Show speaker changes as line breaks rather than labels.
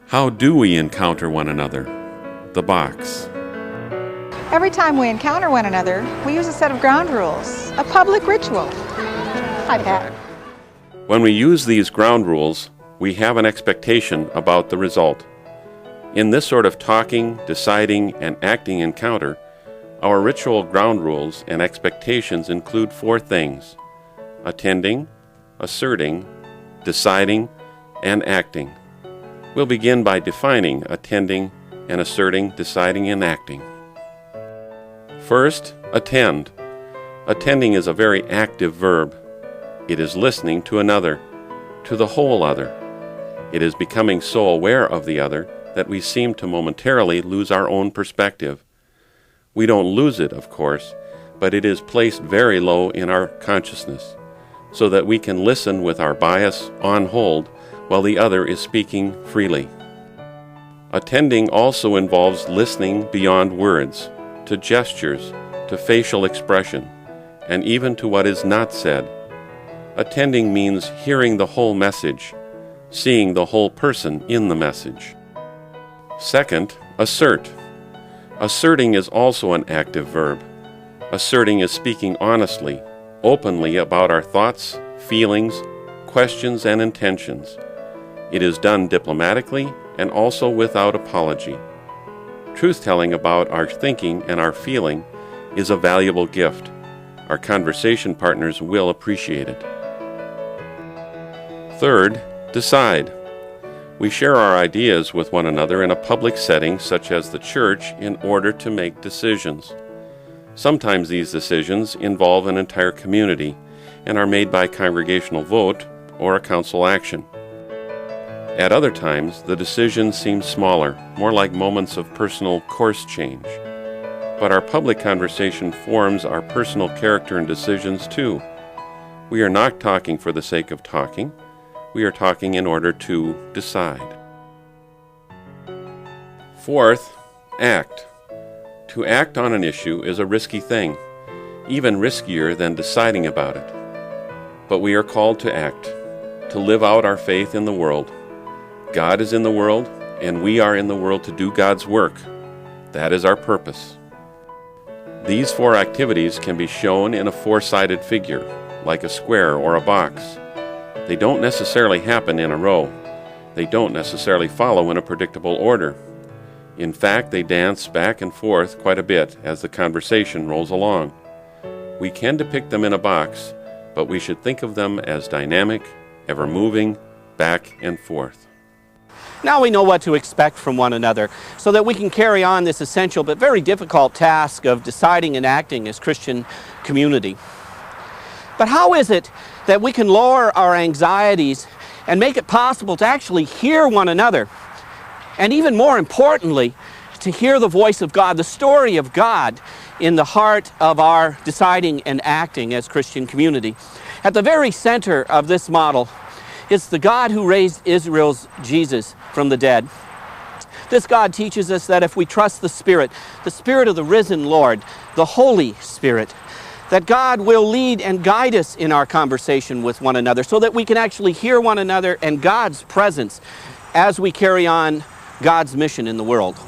How do we encounter one another? The box.
Every time we encounter one another, we use a set of ground rules, a public ritual. Hi, Pat.
When we use these ground rules, we have an expectation about the result. In this sort of talking, deciding, and acting encounter, our ritual ground rules and expectations include 4 things: attending, asserting, deciding, and acting. We'll begin by defining attending and asserting, deciding, and acting. First, attend. Attending is a very active verb. It is listening to another, to the whole other. It is becoming so aware of the other that we seem to momentarily lose our own perspective. We don't lose it, of course, but it is placed very low in our consciousness, so that we can listen with our bias on hold while the other is speaking freely. Attending also involves listening beyond words, to gestures, to facial expression, and even to what is not said. Attending means hearing the whole message, seeing the whole person in the message. Second, assert. Asserting is also an active verb. Asserting is speaking honestly, openly about our thoughts, feelings, questions, and intentions. It is done diplomatically and also without apology. Truth-telling about our thinking and our feeling is a valuable gift. Our conversation partners will appreciate it. Third, decide. We share our ideas with one another in a public setting such as the church in order to make decisions. Sometimes these decisions involve an entire community and are made by congregational vote or a council action. At other times, the decisions seem smaller, more like moments of personal course change. But our public conversation forms our personal character and decisions too. We are not talking for the sake of talking. We are talking in order to decide. Fourth, act. To act on an issue is a risky thing, even riskier than deciding about it. But we are called to act, to live out our faith in the world. God is in the world, and we are in the world to do God's work. That is our purpose. These 4 activities can be shown in a 4-sided figure, like a square or a box. They don't necessarily happen in a row. They don't necessarily follow in a predictable order. In fact, they dance back and forth quite a bit as the conversation rolls along. We can depict them in a box, but we should think of them as dynamic, ever-moving, back and forth.
Now we know what to expect from one another so that we can carry on this essential but very difficult task of deciding and acting as Christian community. But how is it that we can lower our anxieties and make it possible to actually hear one another? And even more importantly, to hear the voice of God, the story of God in the heart of our deciding and acting as Christian community. At the very center of this model is the God who raised Israel's Jesus from the dead. This God teaches us that if we trust the Spirit of the risen Lord, the Holy Spirit, that God will lead and guide us in our conversation with one another so that we can actually hear one another and God's presence as we carry on God's mission in the world.